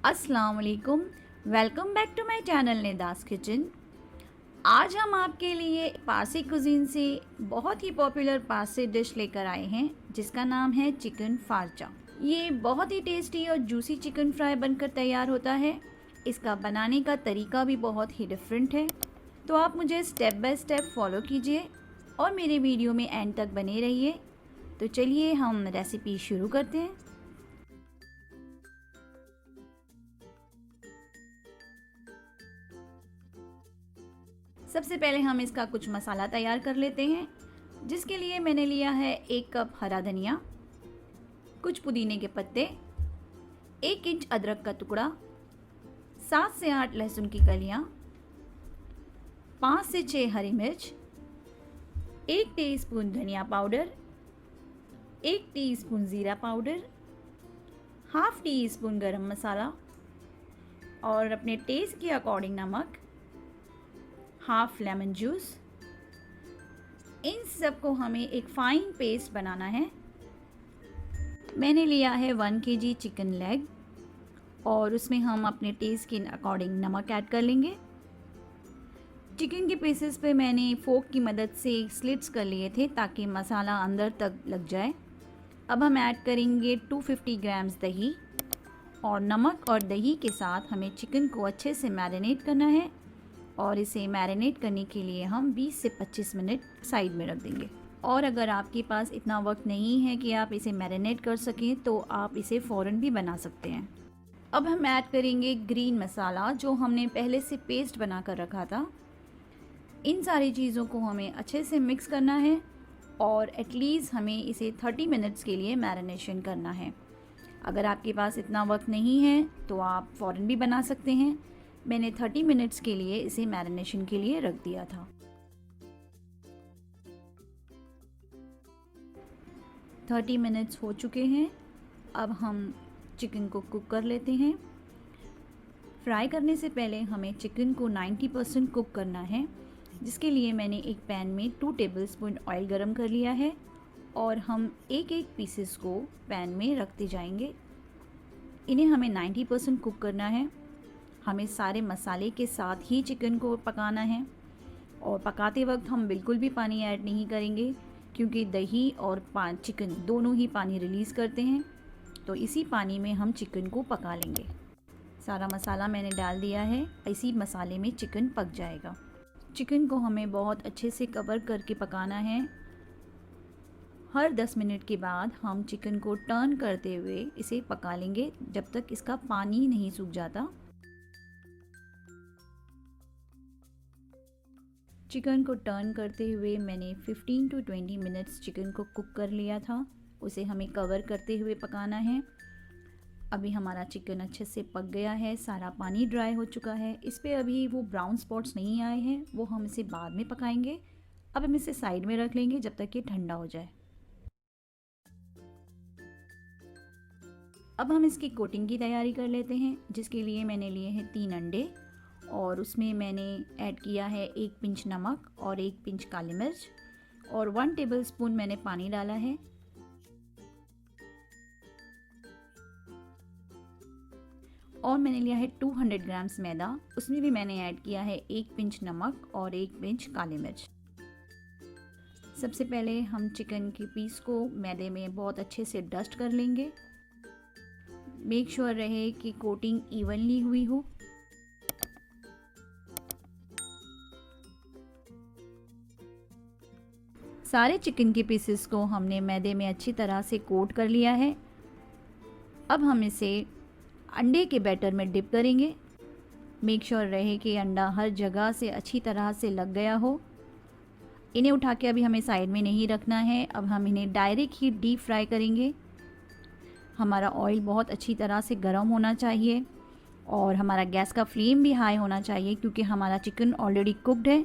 अस्सलाम वालेकुम। Welcome back to my channel Nida's kitchen. आज हम आपके लिए पारसी कुजीन से बहुत ही पॉपुलर पारसी डिश लेकर आए हैं जिसका नाम है चिकन फारचा। ये बहुत ही टेस्टी और जूसी चिकन फ्राई बनकर तैयार होता है। इसका बनाने का तरीका भी बहुत ही डिफरेंट है, तो आप मुझे स्टेप बाय स्टेप फॉलो कीजिए और मेरे वीडियो में एंड तक बने रहिए। तो चलिए हम रेसिपी शुरू करते हैं। सबसे पहले हम इसका कुछ मसाला तैयार कर लेते हैं, जिसके लिए मैंने लिया है 1 कप हरा धनिया, कुछ पुदीने के पत्ते, 1 इंच अदरक का टुकड़ा, 7 से 8 लहसुन की कलियां, 5 से 6 हरी मिर्च, 1 टीस्पून धनिया पाउडर, 1 टीस्पून ज़ीरा पाउडर, हाफ टी स्पून गरम मसाला और अपने टेस्ट के अकॉर्डिंग नमक, हाफ लेमन जूस। इन सब को हमें एक फ़ाइन पेस्ट बनाना है। मैंने लिया है 1 केजी चिकन लेग और उसमें हम अपने टेस्ट के अकॉर्डिंग नमक ऐड कर लेंगे। चिकन के पीसेस पे मैंने फोक की मदद से स्लिट्स कर लिए थे ताकि मसाला अंदर तक लग जाए। अब हम ऐड करेंगे 250 ग्राम्स दही और नमक और दही के साथ हमें चिकन को अच्छे से मैरिनेट करना है और इसे मैरिनेट करने के लिए हम 20 से 25 मिनट साइड में रख देंगे। और अगर आपके पास इतना वक्त नहीं है कि आप इसे मैरिनेट कर सकें तो आप इसे फ़ौरन भी बना सकते हैं। अब हम ऐड करेंगे ग्रीन मसाला जो हमने पहले से पेस्ट बना कर रखा था। इन सारी चीज़ों को हमें अच्छे से मिक्स करना है और एटलीस्ट हमें इसे 30 मिनट्स के लिए मैरिनेशन करना है। अगर आपके पास इतना वक्त नहीं है तो आप फ़ौरन भी बना सकते हैं। मैंने 30 मिनट्स के लिए इसे मैरिनेशन के लिए रख दिया था। 30 मिनट्स हो चुके हैं। अब हम चिकन को कुक कर लेते हैं। फ्राई करने से पहले हमें चिकन को 90% कुक करना है, जिसके लिए मैंने एक पैन में 2 टेबलस्पून ऑयल गरम कर लिया है और हम एक एक पीसेस को पैन में रखते जाएंगे। इन्हें हमें 90% कुक करना है। हमें सारे मसाले के साथ ही चिकन को पकाना है और पकाते वक्त हम बिल्कुल भी पानी ऐड नहीं करेंगे क्योंकि दही और चिकन दोनों ही पानी रिलीज़ करते हैं। तो इसी पानी में हम चिकन को पका लेंगे। सारा मसाला मैंने डाल दिया है, इसी मसाले में चिकन पक जाएगा। चिकन को हमें बहुत अच्छे से कवर करके पकाना है। हर 10 मिनट के बाद हम चिकन को टर्न करते हुए इसे पका लेंगे जब तक इसका पानी नहीं सूख जाता। चिकन को टर्न करते हुए मैंने 15 टू 20 मिनट्स चिकन को कुक कर लिया था। उसे हमें कवर करते हुए पकाना है। अभी हमारा चिकन अच्छे से पक गया है, सारा पानी ड्राई हो चुका है। इस पे अभी वो ब्राउन स्पॉट्स नहीं आए हैं, वो हम इसे बाद में पकाएंगे। अब हम इसे साइड में रख लेंगे जब तक ये ठंडा हो जाए। अब हम इसकी कोटिंग की तैयारी कर लेते हैं, जिसके लिए मैंने लिए हैं 3 अंडे और उसमें मैंने ऐड किया है 1 पिंच नमक और 1 पिंच काली मिर्च और 1 टेबलस्पून मैंने पानी डाला है। और मैंने लिया है 200 ग्राम्स मैदा, उसमें भी मैंने ऐड किया है 1 पिंच नमक और 1 पिंच काली मिर्च। सबसे पहले हम चिकन के पीस को मैदे में बहुत अच्छे से डस्ट कर लेंगे। मेक श्योर रहे कि कोटिंग इवनली हुई हो। सारे चिकन के पीसेस को हमने मैदे में अच्छी तरह से कोट कर लिया है। अब हम इसे अंडे के बैटर में डिप करेंगे। मेक श्योर रहे कि अंडा हर जगह से अच्छी तरह से लग गया हो। इन्हें उठा के अभी हमें साइड में नहीं रखना है। अब हम इन्हें डायरेक्ट ही डीप फ्राई करेंगे। हमारा ऑयल बहुत अच्छी तरह से गर्म होना चाहिए और हमारा गैस का फ्लेम भी हाई होना चाहिए क्योंकि हमारा चिकन ऑलरेडी कुक्ड है।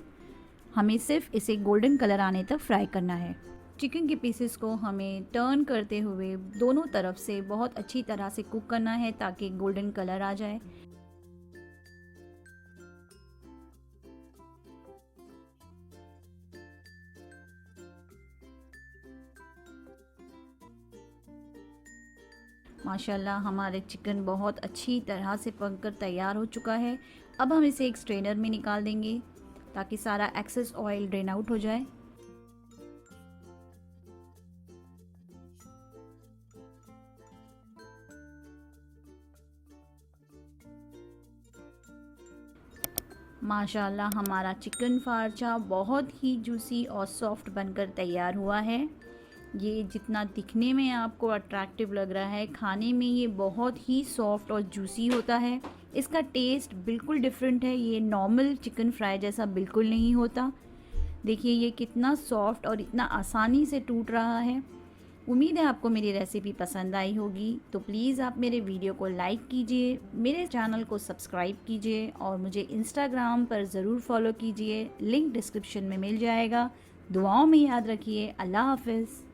हमें सिर्फ इसे गोल्डन कलर आने तक फ्राई करना है। चिकन के पीसेस को हमें टर्न करते हुए दोनों तरफ से बहुत अच्छी तरह से कुक करना है ताकि गोल्डन कलर आ जाए। माशाल्लाह हमारे चिकन बहुत अच्छी तरह से पककर तैयार हो चुका है। अब हम इसे एक स्ट्रेनर में निकाल देंगे ताकि सारा एक्सेस ऑयल ड्रेन आउट हो जाए। माशाल्लाह हमारा चिकन फार्चा बहुत ही जूसी और सॉफ्ट बनकर तैयार हुआ है। ये जितना दिखने में आपको अट्रैक्टिव लग रहा है, खाने में ये बहुत ही सॉफ्ट और जूसी होता है। इसका टेस्ट बिल्कुल डिफरेंट है, ये नॉर्मल चिकन फ्राई जैसा बिल्कुल नहीं होता। देखिए ये कितना सॉफ्ट और इतना आसानी से टूट रहा है। उम्मीद है आपको मेरी रेसिपी पसंद आई होगी, तो प्लीज़ आप मेरे वीडियो को लाइक कीजिए, मेरे चैनल को सब्सक्राइब कीजिए और मुझे इंस्टाग्राम पर ज़रूर फॉलो कीजिए। लिंक डिस्क्रिप्शन में मिल जाएगा। दुआओं में याद रखिए। अल्लाह हाफ़िज़।